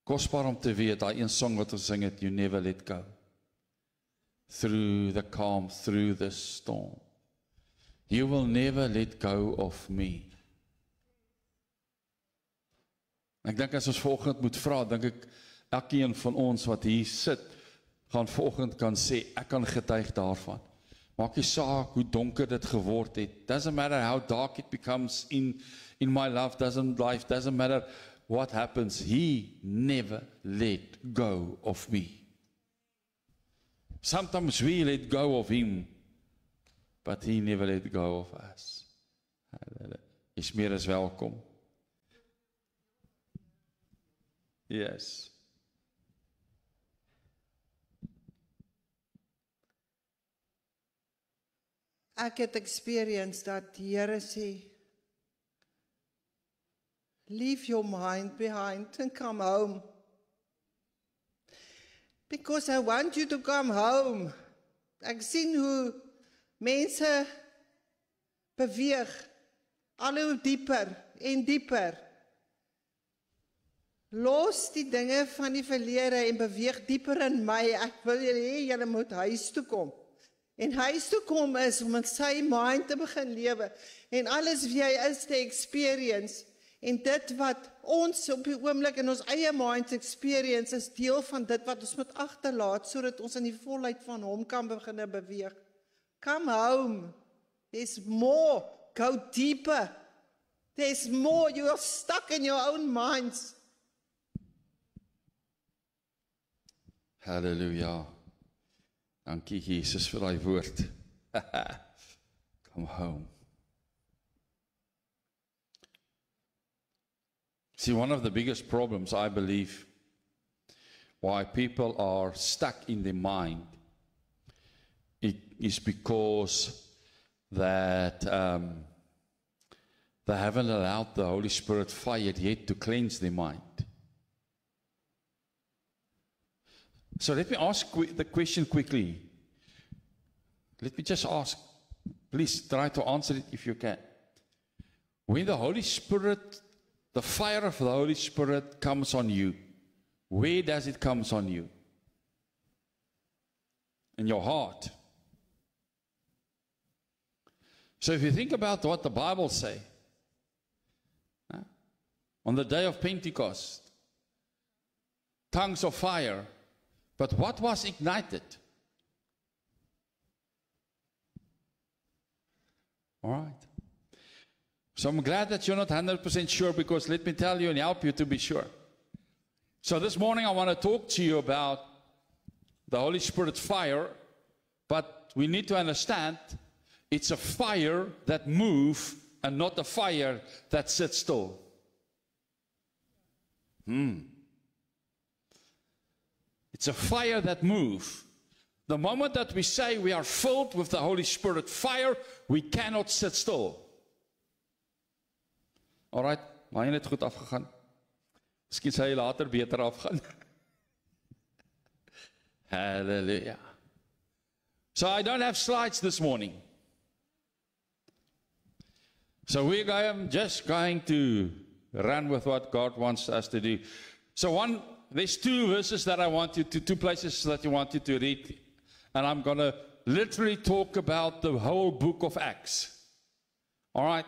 Kosbaar om te weet, daai een song wat ons sing het, you never let go. Through the calm, through the storm. You will never let go of me. Ek dink as ons vanoggend moet vra, dink ek, elkeen van ons wat hier sit, gaan vanoggend kan sê, ek kan getuig daarvan. Maak nie saak hoe donker dit geword het. Doesn't matter how dark it becomes in my life, doesn't matter what happens. He never let go of me. Sometimes we let go of him, but he never let go of us. Is meer as welkom. Yes. Ek het experience dat die Here sê, leave your mind behind and come home. Because I want you to come home. Ek sien hoe mense beweeg, al hoe dieper en dieper. Los die dinge van die verlede en beweeg dieper in my. Ek wil julle moet huis toe kom. En huis toe kom is om in sy mind te begin lewe. En alles wie hy is te experience. En dit wat ons op die oomblik in ons eie mind experience is deel van dit wat ons moet agterlaat, sodat ons in die volheid van hom kan begin beweeg. Come home. There's more. Go deeper. There's more. You are stuck in your own minds. Halleluja. Dankie Jesus vir daai woord. Come home. See, one of the biggest problems, I believe, why people are stuck in their mind, it is because that they haven't allowed the Holy Spirit fire yet to cleanse their mind. So let me ask the question quickly. Let me just ask. Please try to answer it if you can. When the Holy Spirit, the fire of the Holy Spirit comes on you, where does it come on you? In your heart. So if you think about what the Bible says, on the day of Pentecost, tongues of fire, but what was ignited? All right. So I'm glad that you're not 100% sure, because let me tell you and help you to be sure. So this morning I want to talk to you about the Holy Spirit fire, but we need to understand it's a fire that moves and not a fire that sits still. It's a fire that moves. The moment that we say we are filled with the Holy Spirit fire, we cannot sit still. Alright, maar jy het goed afgegaan. Miskien sal jy later beter afgaan. Hallelujah. So I don't have slides this morning. So I'm just going to run with what God wants us to do. So there's two verses that I want you to, two places that you want you to read. And I'm going to literally talk about the whole book of Acts. All right?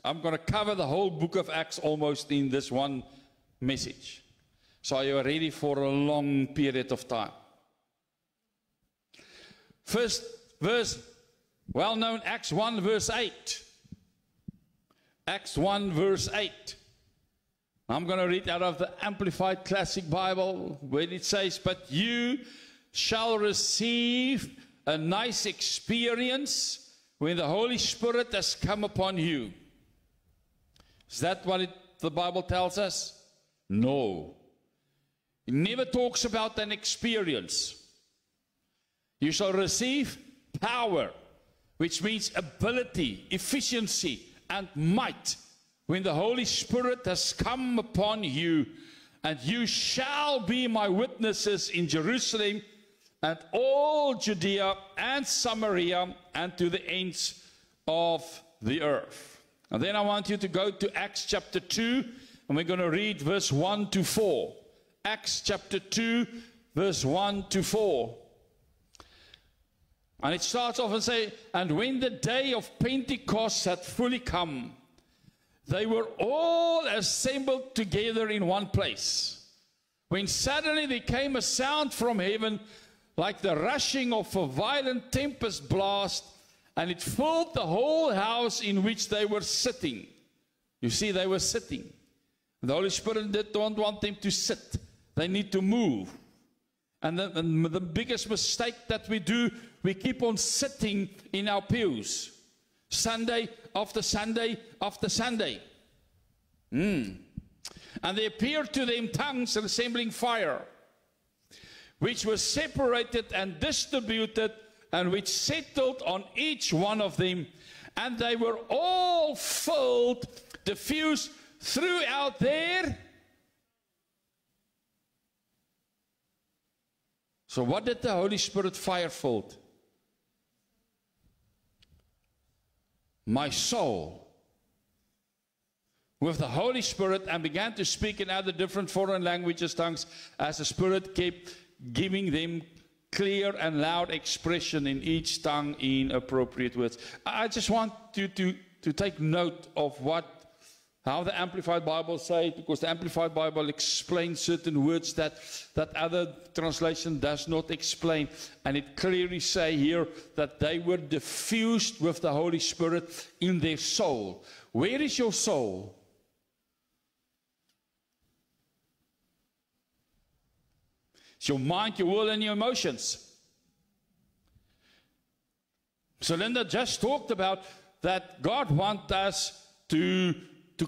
I'm going to cover the whole book of Acts almost in this one message. So are you ready for a long period of time? First verse, well-known Acts 1 verse 8. Acts 1 verse 8. I'm going to read out of the Amplified Classic Bible, where it says, but you shall receive a nice experience when the Holy Spirit has come upon you. Is that what the Bible tells us? No. It never talks about an experience. You shall receive power, which means ability, efficiency, and might, when the Holy Spirit has come upon you, and you shall be my witnesses in Jerusalem and all Judea and Samaria and to the ends of the earth. And then I want you to go to Acts chapter 2 And we're going to read verse 1 to 4. Acts chapter 2, verse 1 to 4. And it starts off and say, and when the day of Pentecost had fully come, they were all assembled together in one place. When suddenly there came a sound from heaven, like the rushing of a violent tempest blast, and it filled the whole house in which they were sitting. You see, they were sitting. The Holy Spirit don't want them to sit. They need to move. And the biggest mistake that we do, we keep on sitting in our pews. Sunday after Sunday after Sunday. And there appeared to them tongues resembling fire, which were separated and distributed, and which settled on each one of them. And they were all filled, diffused throughout their. So what did the Holy Spirit fire fill? My soul. With the Holy Spirit, and began to speak in other different foreign languages, tongues, as the Spirit kept giving them clear and loud expression in each tongue in appropriate words. I just want you to take note of how the Amplified Bible says it, because the Amplified Bible explains certain words that other translation does not explain. And it clearly says here that they were diffused with the Holy Spirit in their soul. Where is your soul? It's your mind, your will, and your emotions. So Linda just talked about that God wants us to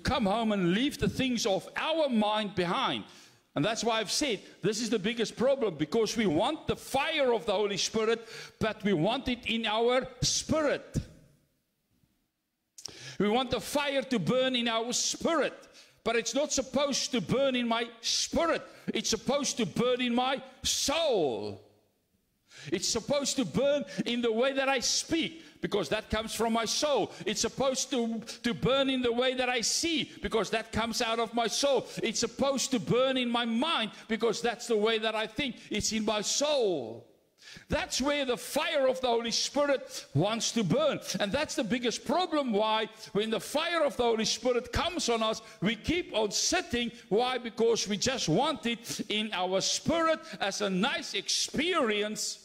come home and leave the things of our mind behind. And that's why I've said this is the biggest problem, because we want the fire of the Holy Spirit, but we want it in our spirit. We want the fire to burn in our spirit, but it's not supposed to burn in my spirit. It's supposed to burn in my soul. It's supposed to burn in the way that I speak, because that comes from my soul. It's supposed to burn in the way that I see, because that comes out of my soul. It's supposed to burn in my mind, because that's the way that I think. It's in my soul. That's where the fire of the Holy Spirit wants to burn. And that's the biggest problem. Why? When the fire of the Holy Spirit comes on us, we keep on sitting. Why? Because we just want it in our spirit as a nice experience.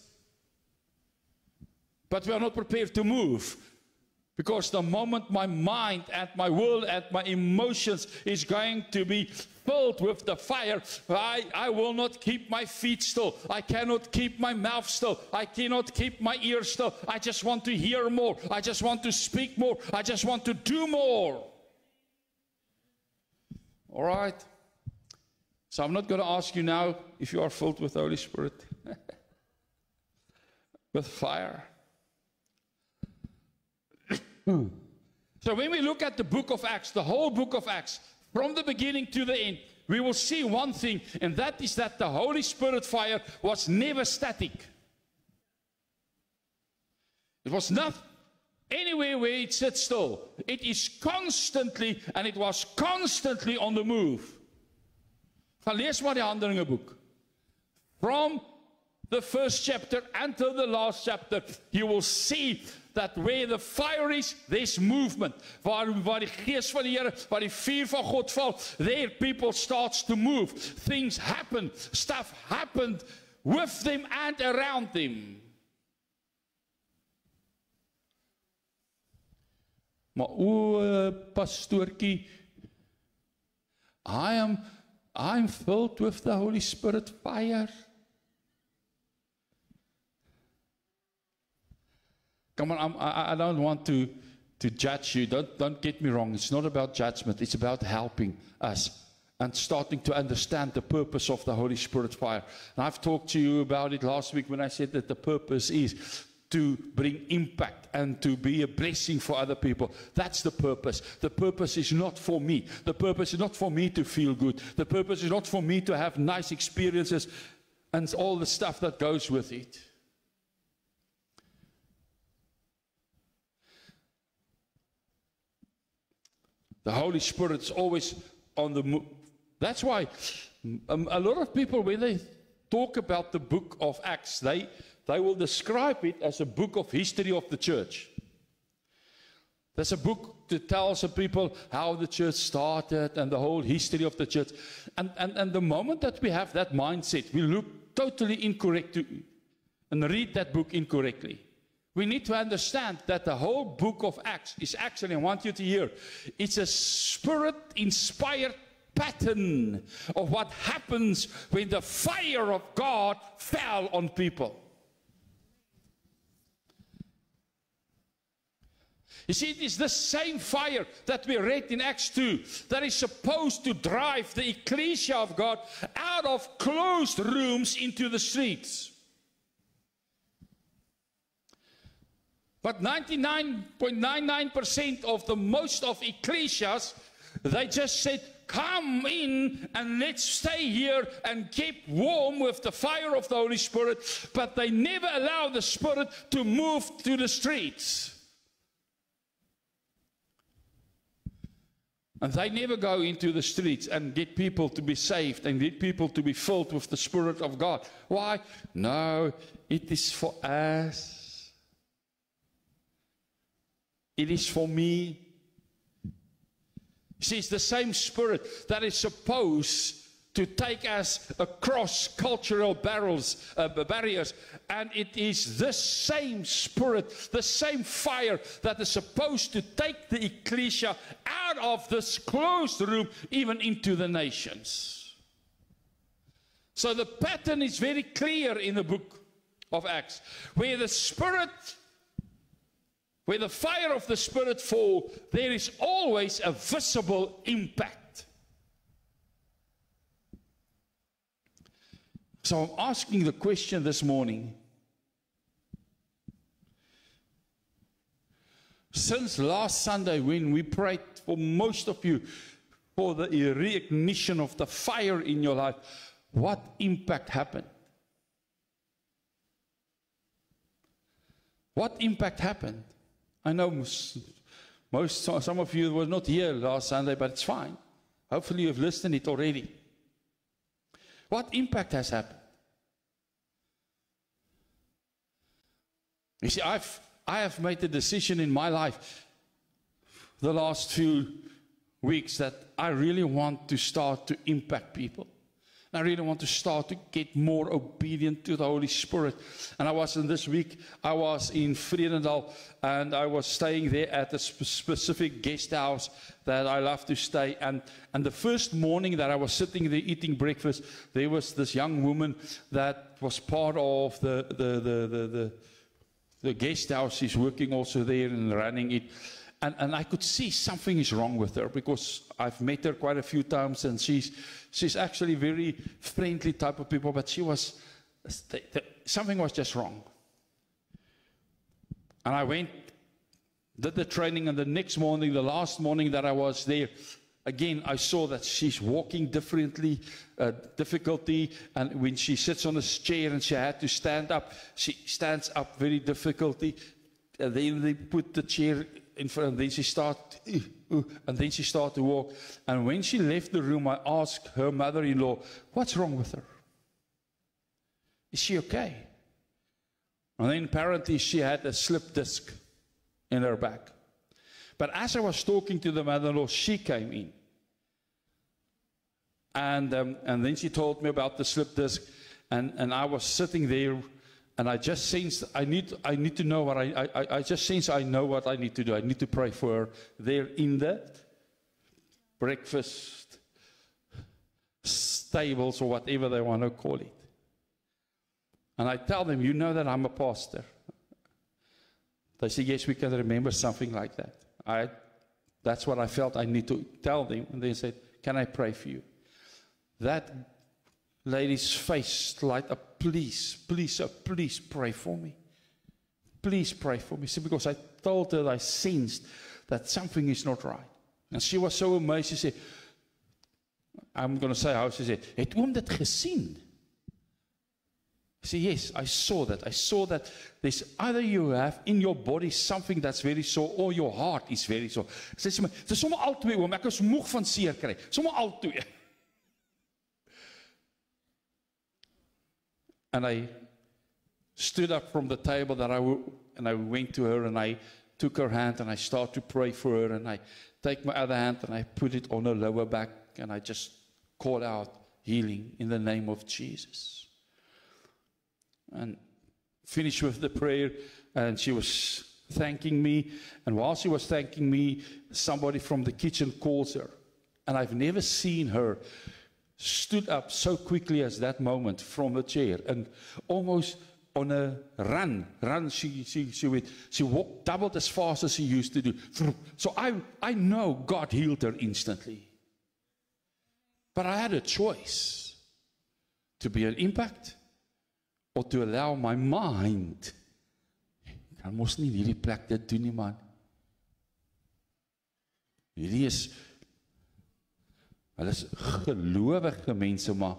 But we are not prepared to move. Because the moment my mind and my will and my emotions is going to be filled with the fire, I will not keep my feet still. I cannot keep my mouth still. I cannot keep my ears still. I just want to hear more. I just want to speak more. I just want to do more. All right. So I'm not going to ask you now if you are filled with the Holy Spirit. With fire. So when we look at the book of Acts, the whole book of Acts, from the beginning to the end, we will see one thing, and that is that the Holy Spirit fire was never static. It was not anywhere where it sits still. It is constantly, and it was constantly on the move. Gaan lees maar die Handelinge boek. From the first chapter until the last chapter, you will see that where the fire is, there's movement. Waar die gees van die Here, waar die vuur van God val, there people starts to move. Things happen. Stuff happened with them and around them. Maar pastoortjie, I'm filled with the Holy Spirit fire. Come on, I don't want to judge you. Don't get me wrong. It's not about judgment. It's about helping us and starting to understand the purpose of the Holy Spirit fire. And I've talked to you about it last week when I said that the purpose is to bring impact and to be a blessing for other people. That's the purpose. The purpose is not for me. The purpose is not for me to feel good. The purpose is not for me to have nice experiences and all the stuff that goes with it. The Holy Spirit is always on the move. That's why a lot of people, when they talk about the book of Acts, they will describe it as a book of history of the church. There's a book that tells the people how the church started and the whole history of the church. And the moment that we have that mindset, we look totally incorrect and read that book incorrectly. We need to understand that the whole book of Acts is actually, I want you to hear, it's a Spirit-inspired pattern of what happens when the fire of God fell on people. You see, it is the same fire that we read in Acts 2 that is supposed to drive the ecclesia of God out of closed rooms into the streets. But 99.99% of the most of ecclesias, they just said, come in and let's stay here and keep warm with the fire of the Holy Spirit, but they never allow the Spirit to move to the streets. And they never go into the streets and get people to be saved and get people to be filled with the Spirit of God. Why? No, it is for us. It is for me. See, it's the same Spirit that is supposed to take us across cultural barriers, and it is this same Spirit, the same fire that is supposed to take the ecclesia out of this closed room, even into the nations. So the pattern is very clear in the book of Acts, where the Spirit, where the fire of the Spirit falls, there is always a visible impact. So I'm asking the question this morning. Since last Sunday when we prayed for most of you for the reignition of the fire in your life, what impact happened? What impact happened? I know some of you were not here last Sunday, but it's fine. Hopefully you've listened it already. What impact has happened? You see, I have made a decision in my life the last few weeks that I really want to start to impact people. I really want to start to get more obedient to the Holy Spirit. And this week, I was in Vredendal, and I was staying there at a specific guest house that I love to stay. And the first morning that I was sitting there eating breakfast, there was this young woman that was part of the guest house. She's working also there and running it. And I could see something is wrong with her, because I've met her quite a few times, and she's actually very friendly type of people, but something was just wrong. And I went, did the training, and the next morning, the last morning that I was there, again, I saw that she's walking differently, difficulty, and when she sits on a chair and she had to stand up, she stands up very difficultly. And then they put the chair in front, and then she started to walk. And when she left the room, I asked her mother-in-law, what's wrong with her? Is she okay? And then apparently she had a slip disc in her back. But as I was talking to the mother-in-law, she came in. And then she told me about the slip disc, and I was sitting there. And I just sensed I need to know what I just sense I know what I need to do. I need to pray for her there in the breakfast stables, or whatever they want to call it. And I tell them, you know that I'm a pastor. They say, yes, we can remember something like that. That's what I felt I need to tell them. And they said, can I pray for you? That lady's face light up. Please pray for me. Please pray for me. See, because I told her I sensed that something is not right. And she was so amazed. She said, I'm going to say how she said, het oom dit gesien? I said, yes, I saw that. I saw that there's either you have in your body something that's very sore, or your heart is very sore. Sy sê, dis sommer al twee, oom, ek is moeg van seer kry. Sommer al twee. And I stood up from the table and I went to her and I took her hand and I started to pray for her, and I take my other hand and I put it on her lower back and I just call out healing in the name of Jesus. And finished with the prayer, and she was thanking me, and while she was thanking me, somebody from the kitchen calls her, and I've never seen her stood up so quickly as that moment from the chair, and almost on a run, she walked doubled as fast as she used to do. So I know God healed her instantly. But I had a choice to be an impact or to allow my mind. Ek kan mos nie in hierdie plek dit doen nie, man. Hierdie is, hulle is gelowige mense, maar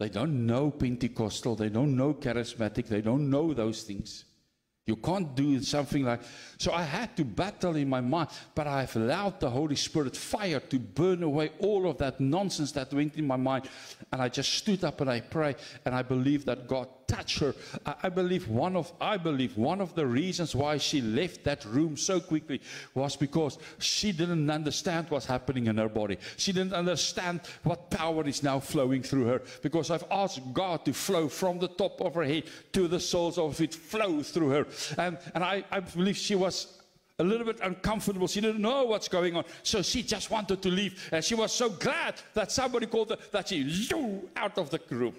they don't know Pentecostal, they don't know charismatic, they don't know those things. You can't do something like, so I had to battle in my mind, but I've allowed the Holy Spirit fire to burn away all of that nonsense that went in my mind, and I just stood up and I prayed, and I believe that God touched her. I believe one of the reasons why she left that room so quickly was because she didn't understand what's happening in her body. She didn't understand what power is now flowing through her, because I've asked God to flow from the top of her head to the soles of it, flow through her. And I believe she was a little bit uncomfortable. She didn't know what's going on. So she just wanted to leave. And she was so glad that somebody called her that she flew out of the room.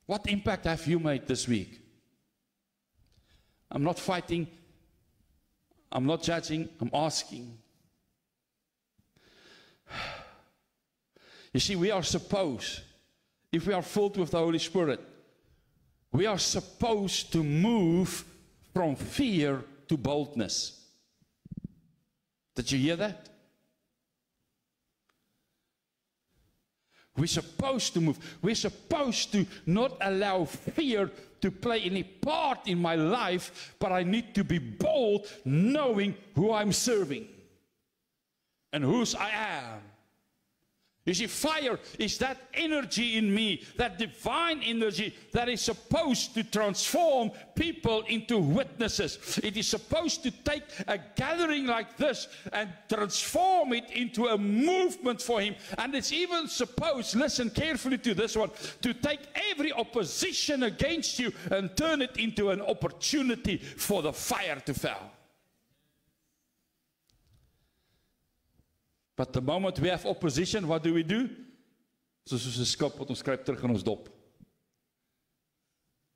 What impact have you made this week? I'm not fighting. I'm not judging. I'm asking. You see, we are supposed, if we are filled with the Holy Spirit, we are supposed to move from fear to boldness. Did you hear that? We're supposed to move. We're supposed to not allow fear to play any part in my life, but I need to be bold, knowing who I'm serving and whose I am. You see, fire is that energy in me, that divine energy that is supposed to transform people into witnesses. It is supposed to take a gathering like this and transform it into a movement for Him. And it's even supposed, listen carefully to this one, to take every opposition against you and turn it into an opportunity for the fire to fall. But the moment we have opposition, what do we do? Soos 'n skip wat ons kruip terug in ons dop.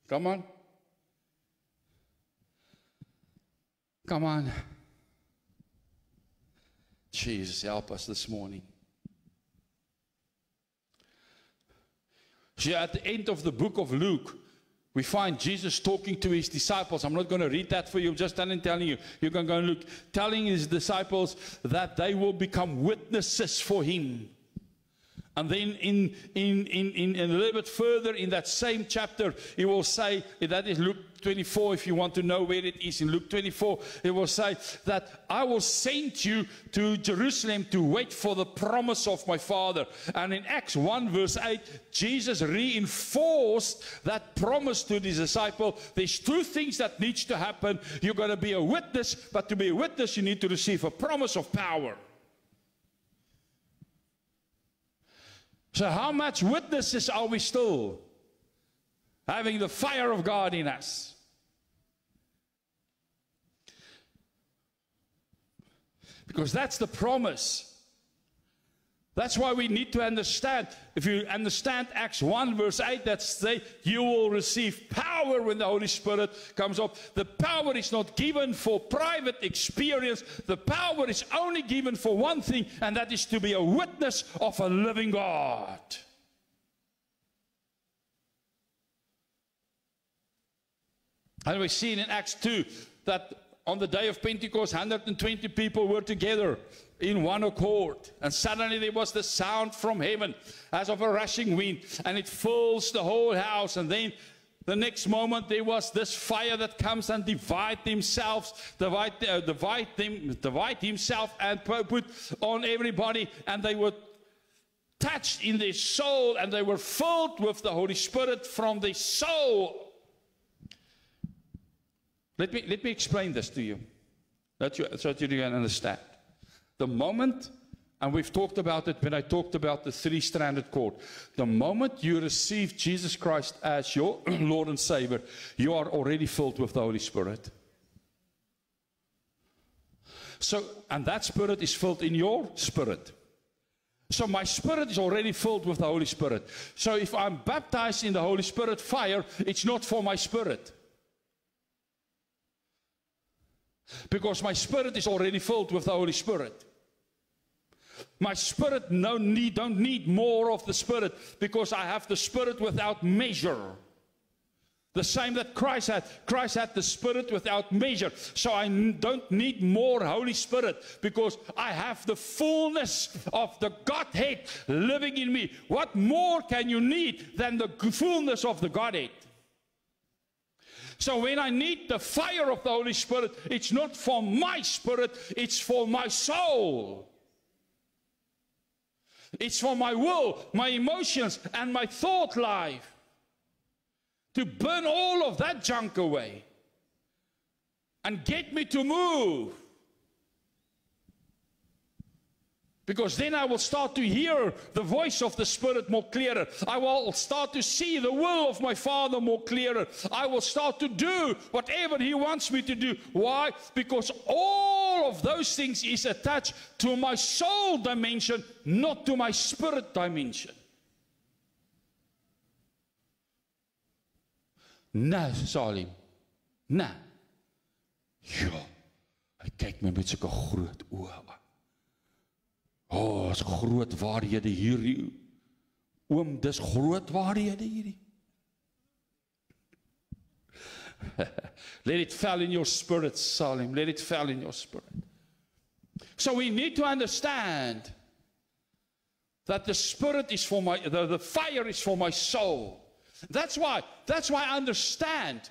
Come on. Come on. Jesus, help us this morning. See, at the end of the book of Luke, we find Jesus talking to His disciples. I'm not going to read that for you. I'm just telling you. You can go and look. Telling His disciples that they will become witnesses for Him. And then in a little bit further in that same chapter, He will say, that is Luke 24, if you want to know where it is, in Luke 24, He will say that I will send you to Jerusalem to wait for the promise of my Father. And in Acts 1 verse 8, Jesus reinforced that promise to the disciple. There's two things that needs to happen. You're going to be a witness, but to be a witness, you need to receive a promise of power. So how much witnesses are we still having the fire of God in us? Because that's the promise. That's why we need to understand. If you understand Acts 1 verse 8, that says you will receive power when the Holy Spirit comes up. The power is not given for private experience. The power is only given for one thing, and that is to be a witness of a living God. And we've seen in Acts 2 that on the day of Pentecost, 120 people were together in one accord. And suddenly there was the sound from heaven as of a rushing wind, and it fills the whole house. And then the next moment there was this fire that comes and divide himself and put on everybody, and they were touched in their soul, and they were filled with the Holy Spirit from their soul. Let me explain this to you, so that you can understand. The moment, and we've talked about it when I talked about the three-stranded cord, the moment you receive Jesus Christ as your Lord and Savior, you are already filled with the Holy Spirit. So, and that Spirit is filled in your spirit. So my spirit is already filled with the Holy Spirit. So if I'm baptized in the Holy Spirit fire, it's not for my spirit. Because my spirit is already filled with the Holy Spirit. My spirit don't need more of the Spirit, because I have the Spirit without measure. The same that Christ had. Christ had the Spirit without measure. So I don't need more Holy Spirit, because I have the fullness of the Godhead living in me. What more can you need than the fullness of the Godhead? So when I need the fire of the Holy Spirit, it's not for my spirit, it's for my soul. It's for my will, my emotions, and my thought life. To burn all of that junk away and get me to move. Because then I will start to hear the voice of the Spirit more clearer. I will start to see the will of my Father more clearer. I will start to do whatever He wants me to do. Why? Because all of those things is attached to my soul dimension, not to my spirit dimension. Nee, Salim. Nee. Ja, hy kyk my met sulke groot oë aan. Is groot waarhede hierdie. Oom, dis groot waarhede hierdie. Let it fall in your spirit, Salim. Let it fall in your spirit. So we need to understand that the Spirit is for my, the fire is for my soul. That's why I understand.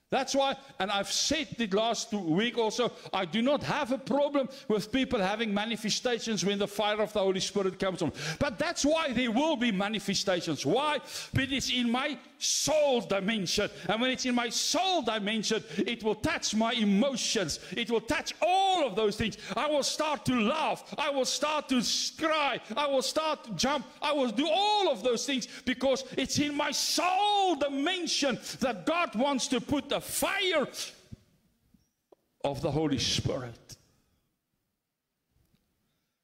That's why, and I've said it last week also, I do not have a problem with people having manifestations when the fire of the Holy Spirit comes on. But that's why there will be manifestations. Why? Because it's in my soul dimension. And when it's in my soul dimension, it will touch my emotions. It will touch all of those things. I will start to laugh. I will start to cry. I will start to jump. I will do all of those things because it's in my soul dimension that God wants to put the fire of the Holy Spirit.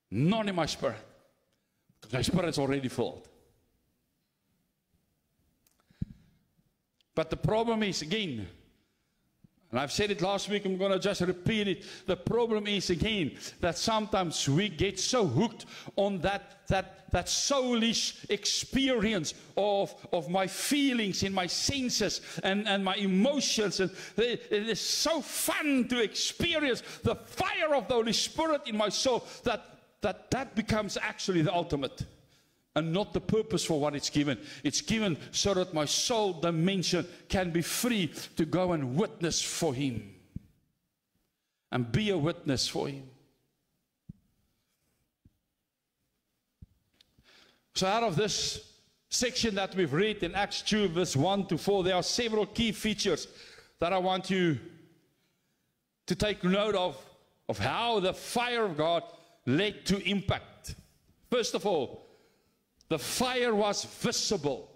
Not in my spirit. My spirit is already filled. But the problem is, again, and I've said it last week, I'm going to just repeat it. The problem is, again, that sometimes we get so hooked on that soulish experience of my feelings and my senses and my emotions. And it is so fun to experience the fire of the Holy Spirit in my soul that becomes actually the ultimate. And not the purpose for what it's given. It's given so that my soul dimension can be free to go and witness for Him. And be a witness for Him. So out of this section that we've read in Acts 2, verse 1 to 4, there are several key features that I want you to take note of how the fire of God led to impact. First of all, the fire was visible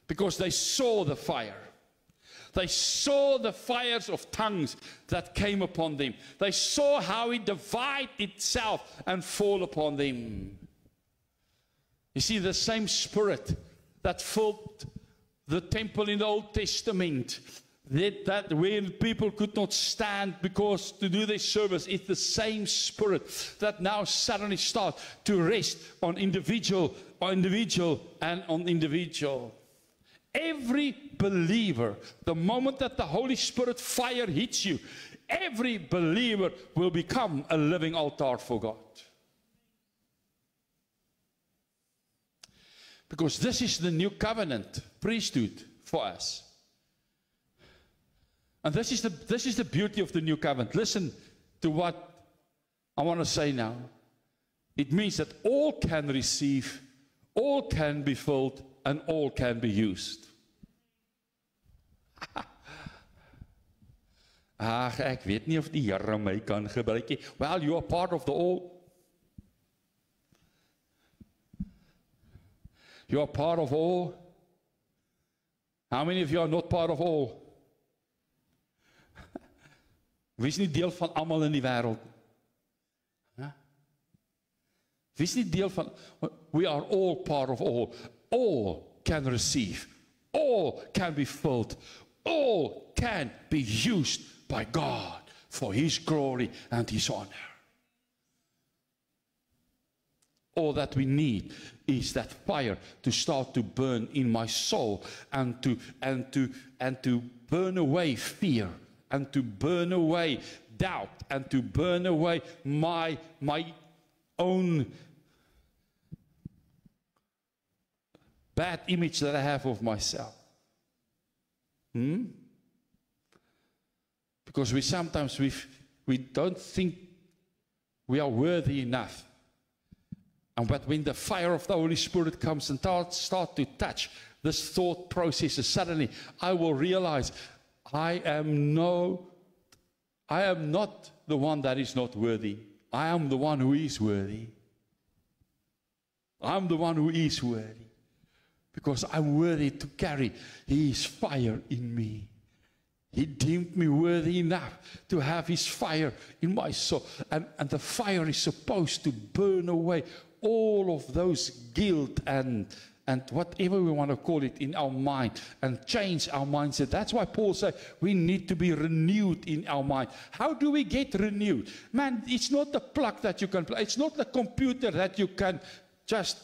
because they saw the fire. They saw the fires of tongues that came upon them. They saw how it divided itself and fall upon them. You see, the same Spirit that filled the temple in the Old Testament, that when people could not stand because to do their service, it's the same Spirit that now suddenly starts to rest on individual and on individual. Every believer, the moment that the Holy Spirit fire hits you, every believer will become a living altar for God. Because this is the new covenant priesthood for us. And this is the beauty of the new covenant. Listen to what I want to say now. It means that all can receive, all can be filled, and all can be used. Ag, ek weet nie of die Here my kan gebruik nie. Well, you are part of the all. You are part of all. How many of you are not part of all? Wie is nie deel van almal in die wêreld? Wie is nie deel van... We are all part of all. All can receive. All can be filled. All can be used by God for His glory and His honor. All that we need is that fire to start to burn in my soul and to burn away fear and to burn away doubt and to burn away my own bad image that I have of myself. Because we sometimes we don't think we are worthy enough. But when the fire of the Holy Spirit comes and start to touch this thought processes, suddenly I will realize I am not the one that is not worthy. I am the one who is worthy. I'm the one who is worthy. Because I'm worthy to carry His fire in me. He deemed me worthy enough to have His fire in my soul. And the fire is supposed to burn away all of those guilt and whatever we want to call it in our mind and change our mindset. That's why Paul said we need to be renewed in our mind. How do we get renewed? Man, it's not the plug that you can play. It's not the computer that you can just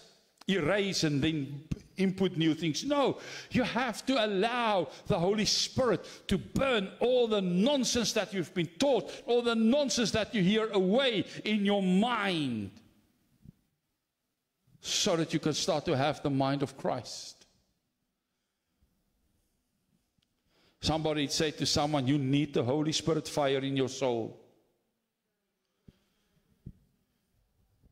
erase and then input new things. No, you have to allow the Holy Spirit to burn all the nonsense that you've been taught, all the nonsense that you hear away in your mind, so that you can start to have the mind of Christ. Somebody said to someone, you need the Holy Spirit fire in your soul.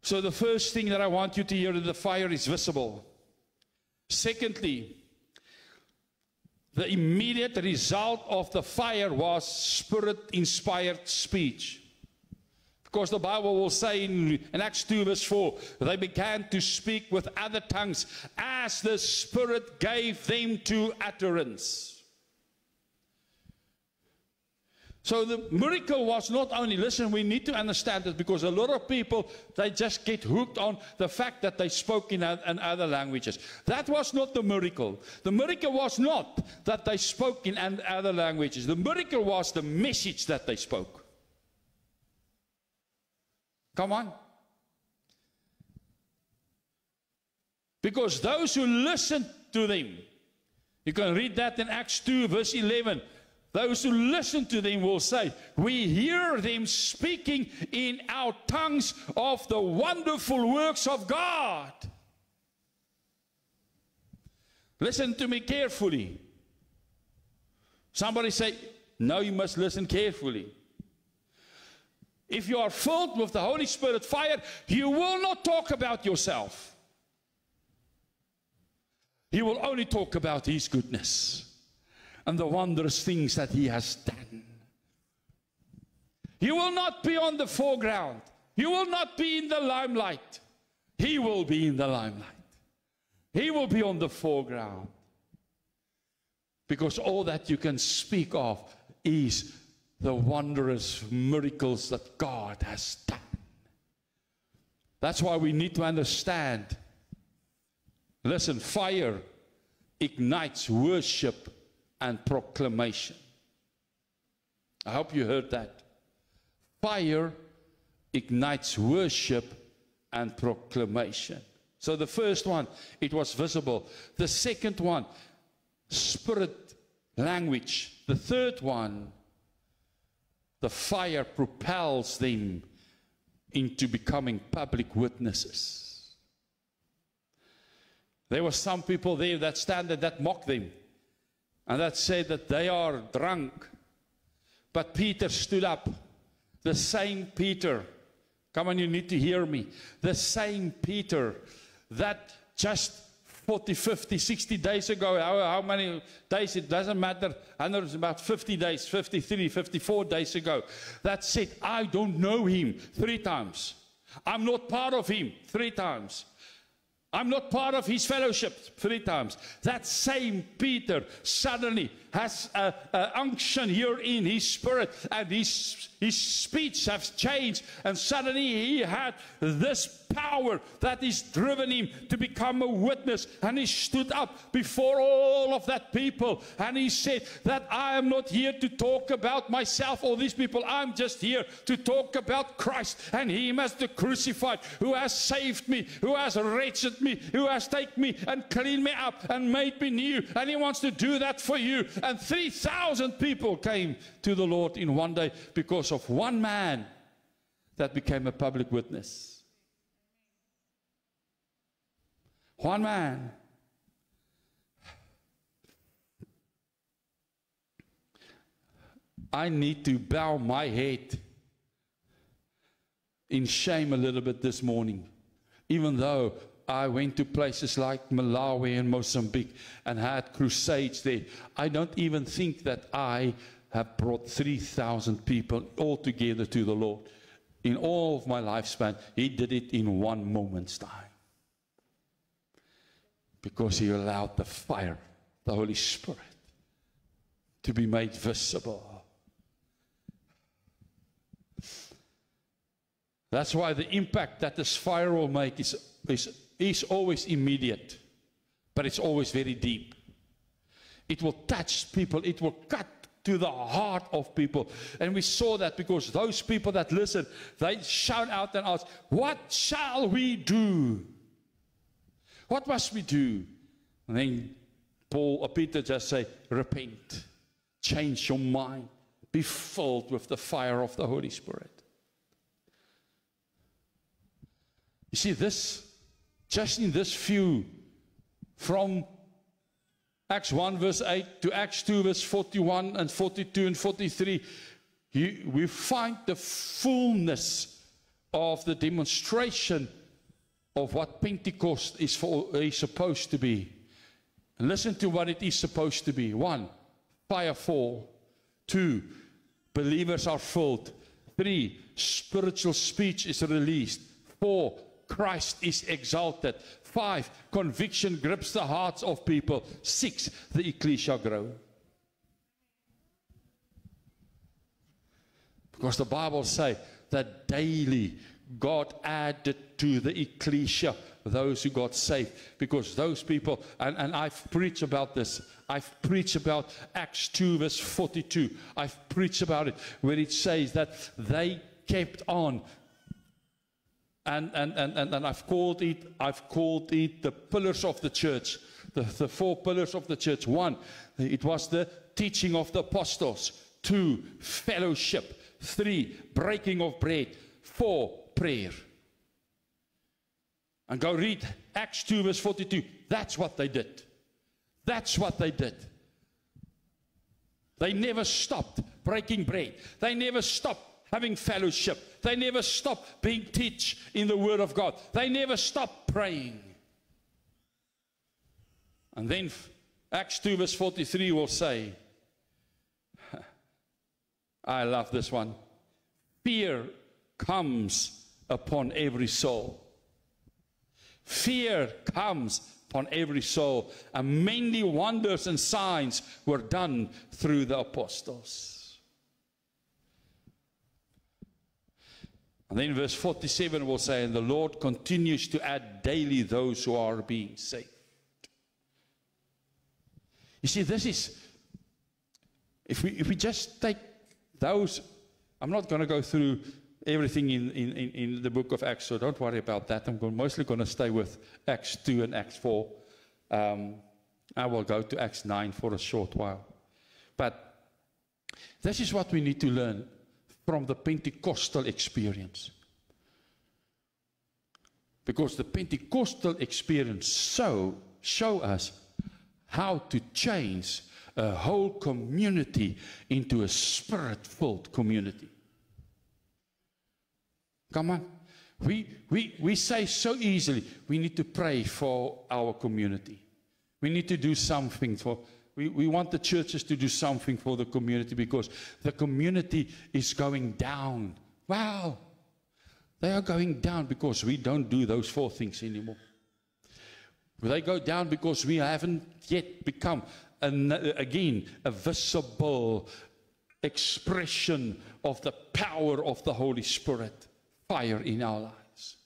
So the first thing that I want you to hear is the fire is visible. Secondly, the immediate result of the fire was Spirit-inspired speech. Because the Bible will say in Acts 2 verse 4, they began to speak with other tongues as the Spirit gave them to utterance. So the miracle was not only, listen, we need to understand it, because a lot of people, they just get hooked on the fact that they spoke in other languages. That was not the miracle. The miracle was not that they spoke in other languages. The miracle was the message that they spoke. Come on. Because those who listened to them, you can read that in Acts 2 verse 11, those who listen to them will say, we hear them speaking in our tongues of the wonderful works of God. Listen to me carefully. Somebody say, no, you must listen carefully. If you are filled with the Holy Spirit fire, you will not talk about yourself. You will only talk about His goodness and the wondrous things that He has done. You will not be on the foreground. You will not be in the limelight. He will be in the limelight. He will be on the foreground. Because all that you can speak of is the wondrous miracles that God has done. That's why we need to understand. Listen, fire ignites worship and proclamation. I hope you heard that. Fire ignites worship and proclamation. So the first one, it was visible. The second one, spirit language. The third one, the fire propels them into becoming public witnesses. There were some people there that stand there that mock them and that said that they are drunk. But Peter stood up. The same Peter. Come on, you need to hear me. The same Peter that just 40, 50, 60 days ago, how many days, it doesn't matter, I know it's about 50 days, 53, 54 days ago, that said, I don't know him 3 times. I'm not part of him 3 times. I'm not part of his fellowship 3 times. That same Peter suddenly has an unction here in his spirit, and his speech has changed, and suddenly he had this power that is driven him to become a witness, and he stood up before all of that people, and he said that I am not here to talk about myself or these people. I'm just here to talk about Christ and him as the crucified, who has saved me, who has wretched me, who has taken me and cleaned me up and made me new, and he wants to do that for you. And 3,000 people came to the Lord in one day because of one man that became a public witness. One man. I need to bow my head in shame a little bit this morning, even though I went to places like Malawi and Mozambique and had crusades there. I don't even think that I have brought 3,000 people all together to the Lord. In all of my lifespan, he did it in one moment's time. Because he allowed the fire, the Holy Spirit, to be made visible. That's why the impact that this fire will make is always immediate, but it's always very deep. It will touch people. It will cut to the heart of people. And we saw that because those people that listen, they shout out and ask, what shall we do? What must we do? And then Peter just say, repent, change your mind, be filled with the fire of the Holy Spirit. You see, this, just in this few, from Acts 1 verse 8 to Acts 2 verse 41 and 42 and 43, we find the fullness of the demonstration of what Pentecost is supposed to be. And listen to what it is supposed to be. 1, fire fall. 2, believers are filled. 3, spiritual speech is released. 4, Christ is exalted. 5, conviction grips the hearts of people. 6, the ecclesia grow. Because the Bible says that daily God added to the ecclesia those who got saved. Because those people, and I've preached about this, I've preached about Acts 2 verse 42. I've preached about it where it says that they kept on. And I've called it the pillars of the church, the 4 pillars of the church. 1, it was the teaching of the apostles. 2, fellowship. 3, breaking of bread. 4, prayer. And go read Acts 2 verse 42. That's what they did. That's what they did. They never stopped breaking bread. They never stopped having fellowship. They never stopped being taught in the Word of God. They never stopped praying. And then Acts 2 verse 43 will say, I love this one. Fear comes upon every soul. Fear comes upon every soul. And many wonders and signs were done through the apostles. And then verse 47 will say, and the Lord continues to add daily those who are being saved. You see, this is, if we just take those, I'm not going to go through everything in the book of Acts, so don't worry about that. I'm mostly going to stay with Acts 2 and Acts 4. I will go to Acts 9 for a short while. But this is what we need to learn from the Pentecostal experience. Because the Pentecostal experience show us how to change a whole community into a spirit-filled community. Come on. We say so easily, we need to pray for our community. We need to do something for, we want the churches to do something for the community because the community is going down. Wow. They are going down because we don't do those 4 things anymore. They go down because we haven't yet become, again, a visible expression of the power of the Holy Spirit, fire in our lives.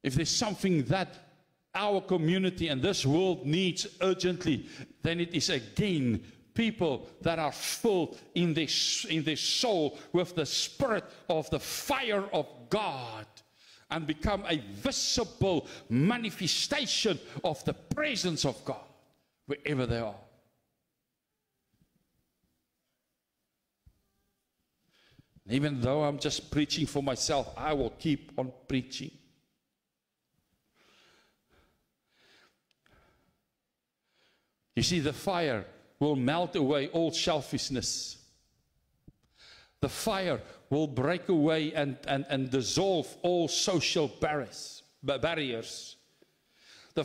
If there's something that our community and this world needs urgently, then it is again people that are filled in their soul with the spirit of the fire of God and become a visible manifestation of the presence of God wherever they are. Even though I'm just preaching for myself, I will keep on preaching. You see, the fire will melt away all selfishness. The fire will break away and dissolve all social barriers. The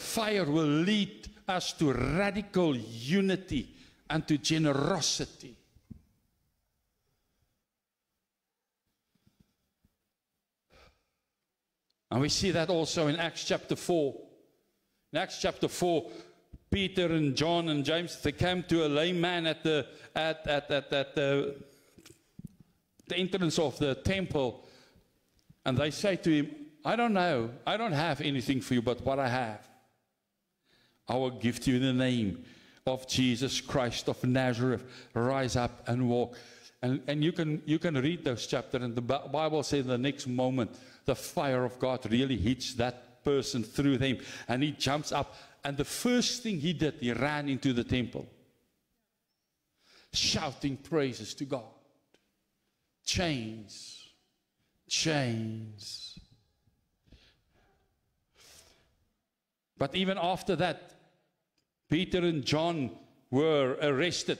fire will lead us to radical unity and to generosity. And we see that also in Acts chapter 4. In Acts chapter 4, Peter and John and James, they came to a lame man at the entrance of the temple, and they say to him, I don't know, I don't have anything for you, but what I have, I will give to you in the name of Jesus Christ of Nazareth. Rise up and walk. And you can read those chapters, and the Bible says in the next moment, the fire of God really hits that person through them, and he jumps up. And the first thing he did, he ran into the temple, shouting praises to God. Chains. But even after that, Peter and John were arrested,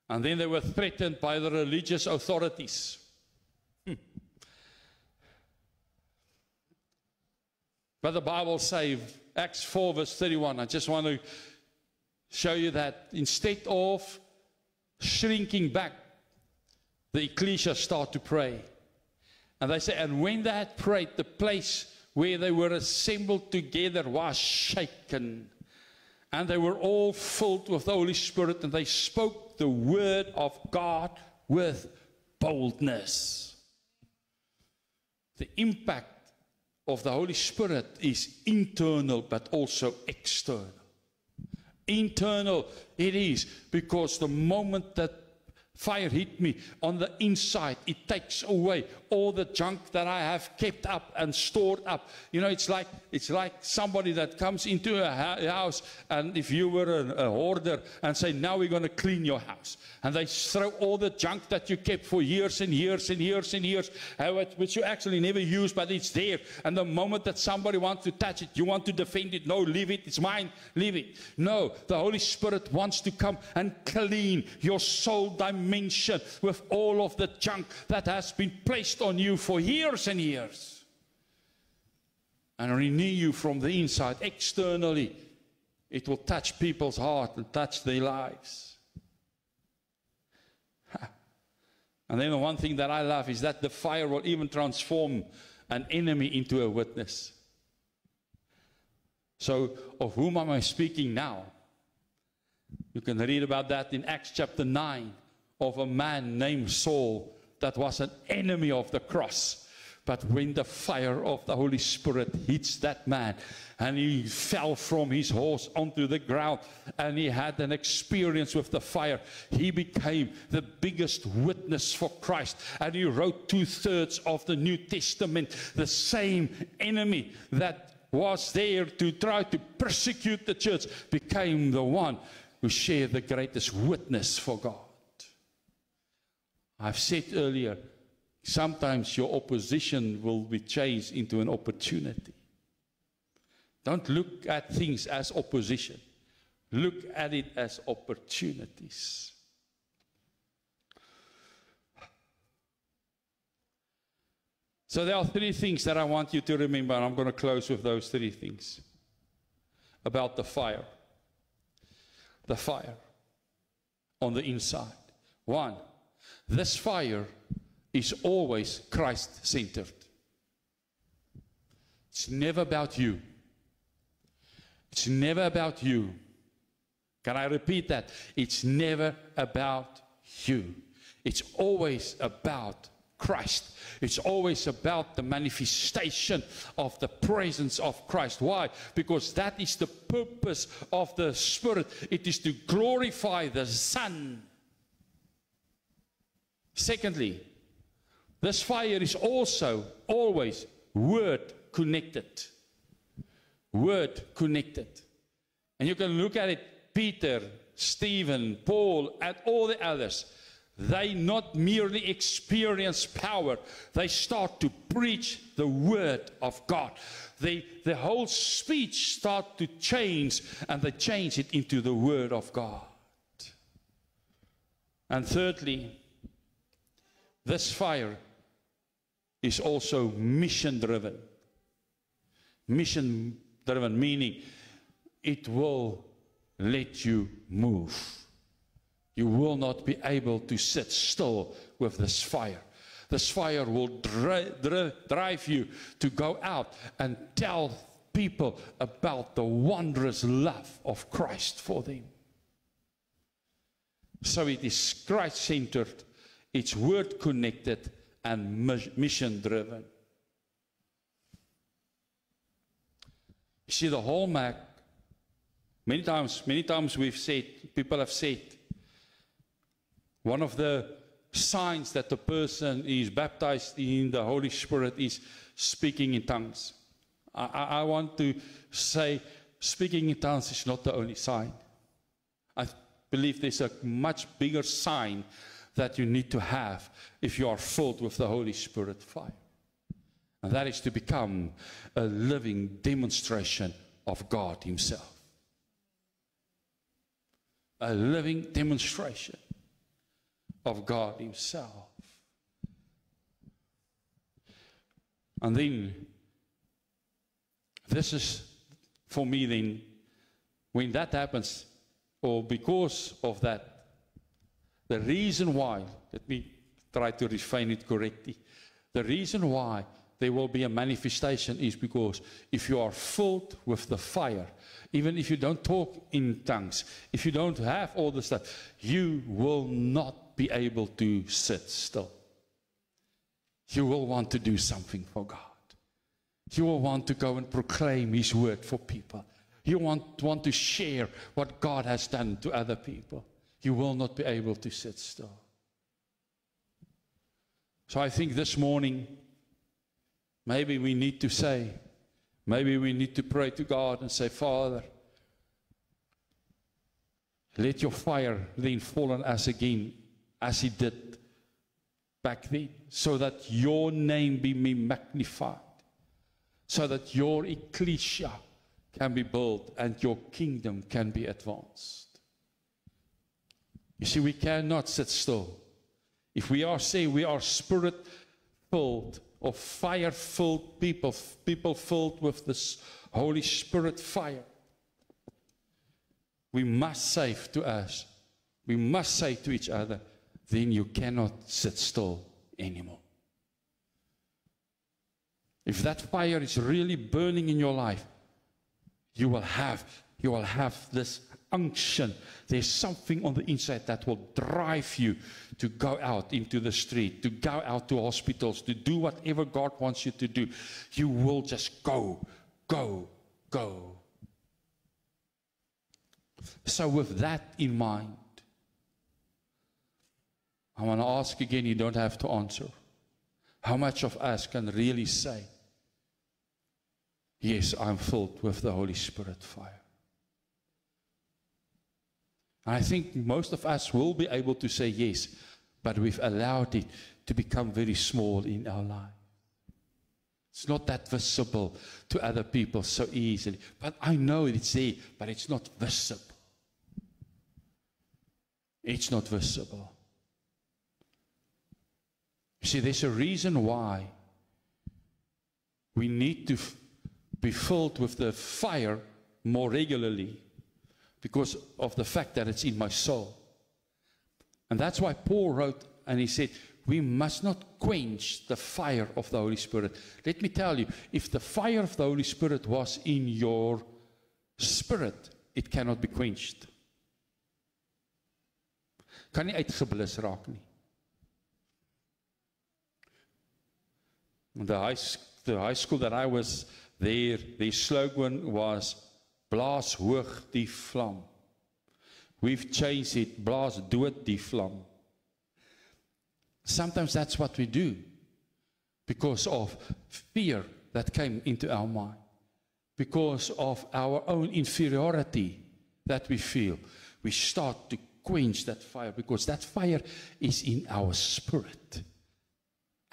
and then they were threatened by the religious authorities. But the Bible says, Acts 4 verse 31, I just want to show you that instead of shrinking back, the ecclesia start to pray. And they say, and when they had prayed, the place where they were assembled together was shaken. And they were all filled with the Holy Spirit, and they spoke the word of God with boldness. The impact of the Holy Spirit is internal, but also external. Internal it is, because the moment that fire hit me on the inside, it takes away all the junk that I have kept up and stored up. You know, it's like somebody that comes into a house, and if you were a hoarder, and say, now we're going to clean your house, and they throw all the junk that you kept for years and years and years and years, which you actually never used, but it's there. And the moment that somebody wants to touch it, you want to defend it. No, leave it, it's mine, leave it. No, the Holy Spirit wants to come and clean your soul dimension with all of the junk that has been placed on you for years and years, and renew you from the inside. Externally, it will touch people's heart and touch their lives. And then the one thing that I love is that the fire will even transform an enemy into a witness. So, of whom am I speaking now? You can read about that in Acts chapter 9, of a man named Saul that was an enemy of the cross. But when the fire of the Holy Spirit hits that man, and he fell from his horse onto the ground, and he had an experience with the fire, he became the biggest witness for Christ. And he wrote 2/3 of the New Testament. The same enemy that was there to try to persecute the church became the one who shared the greatest witness for God. I've said earlier, sometimes your opposition will be changed into an opportunity. Don't look at things as opposition. Look at it as opportunities. So there are 3 things that I want you to remember, and I'm going to close with those 3 things about the fire. The fire on the inside. 1, this fire is always Christ-centered. It's never about you. It's never about you. Can I repeat that? It's never about you. It's always about Christ. It's always about the manifestation of the presence of Christ. Why? Because that is the purpose of the Spirit. It is to glorify the Son. Secondly, this fire is also always word connected. Word connected. And you can look at it, Peter, Stephen, Paul, and all the others. They not merely experience power, they start to preach the word of God. The whole speech start to change, and they change it into the word of God. And thirdly, this fire is also mission-driven. Mission-driven, meaning it will let you move. You will not be able to sit still with this fire. This fire will drive you to go out and tell people about the wondrous love of Christ for them. So it is Christ-centered, it's word-connected, and mission-driven. You see, the hallmark, many times we've said, people have said, one of the signs that the person is baptized in the Holy Spirit is speaking in tongues. I want to say, speaking in tongues is not the only sign. I believe there's a much bigger sign that you need to have if you are filled with the Holy Spirit fire. And that is to become a living demonstration of God Himself. A living demonstration of God Himself. And then, this is, for me then, when that happens, or because of that, the reason why, let me try to refine it correctly, the reason why there will be a manifestation is because if you are filled with the fire, even if you don't talk in tongues, if you don't have all the stuff, you will not be able to sit still. You will want to do something for God. You will want to go and proclaim His word for people. You want to share what God has done to other people. You will not be able to sit still. So I think this morning, maybe we need to say, maybe we need to pray to God and say, Father, let your fire then fall on us again, as it did back then, so that your name be magnified, so that your ecclesia can be built and your kingdom can be advanced. You see, we cannot sit still. If we are saying we are spirit-filled or fire-filled people filled with this Holy Spirit fire, we must say to us, we must say to each other, then you cannot sit still anymore. If that fire is really burning in your life, you will have this unction. There's something on the inside that will drive you to go out into the street, to go out to hospitals, to do whatever God wants you to do. You will just go. So with that in mind, I want to ask again, you don't have to answer. How much of us can really say, yes, I'm filled with the Holy Spirit fire. I think most of us will be able to say yes, but we've allowed it to become very small in our life. It's not that visible to other people so easily. But I know it's there, but it's not visible. It's not visible. You see, there's a reason why we need to be filled with the fire more regularly, because of the fact that it's in my soul. And that's why Paul wrote, and he said, we must not quench the fire of the Holy Spirit. Let me tell you, if the fire of the Holy Spirit was in your spirit, it cannot be quenched. Kan nie uitgeblus raak nie. The high school that I was there, their slogan was, blaas hoog die vlam. We've changed it, blaas dood die vlam. Sometimes that's what we do because of fear that came into our mind, because of our own inferiority that we feel. We start to quench that fire because that fire is in our spirit.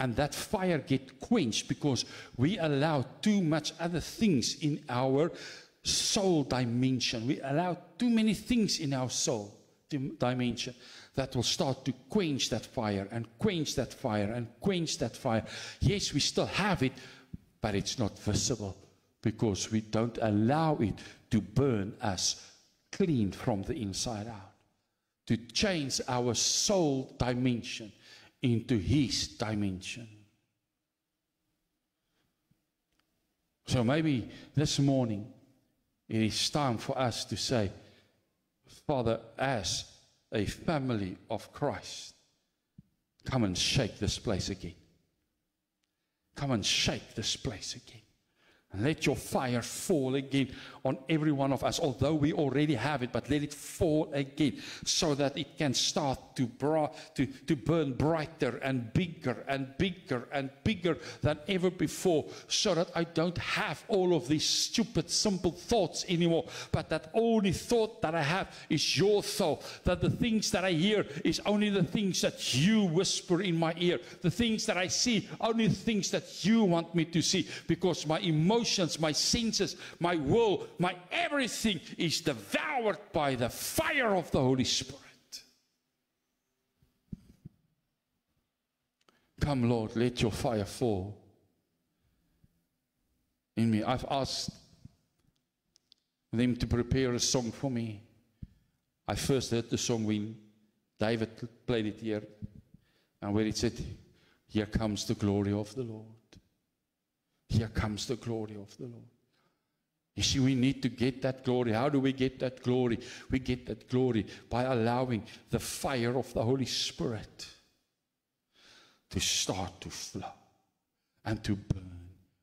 And that fire gets quenched because we allow too much other things in our soul dimension. We allow too many things in our soul dimension that will start to quench that fire and quench that fire and quench that fire. Yes, we still have it, but it's not visible because we don't allow it to burn us clean from the inside out, to change our soul dimension into His dimension. So maybe this morning it is time for us to say, Father, as a family of Christ, come and shake this place again. Come and shake this place again. And let your fire fall again on every one of us, although we already have it, but let it fall again so that it can start to burn brighter and bigger and bigger and bigger than ever before, so that I don't have all of these stupid, simple thoughts anymore, but that only thought that I have is your thought, that the things that I hear is only the things that you whisper in my ear, the things that I see, only the things that you want me to see, because my emotions, my senses, my will, my everything is devoured by the fire of the Holy Spirit. Come, Lord, let your fire fall in me. I've asked them to prepare a song for me. I first heard the song when David played it here, and where it said, here comes the glory of the Lord. Here comes the glory of the Lord. You see, we need to get that glory. How do we get that glory? We get that glory by allowing the fire of the Holy Spirit to start to flow and to burn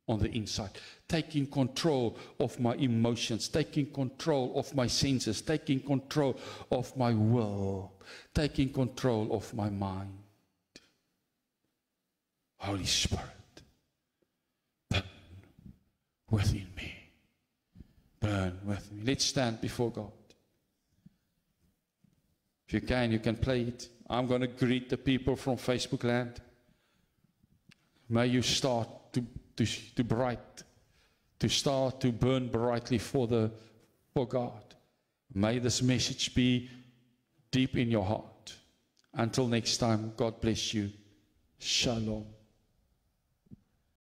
on the inside, taking control of my emotions, taking control of my senses, taking control of my will, taking control of my mind. Holy Spirit, burn within me. Burn with me. Let's stand before God. If you can play it. I'm going to greet the people from Facebook land. May you start to start to burn brightly for God. May this message be deep in your heart. Until next time, God bless you. Shalom.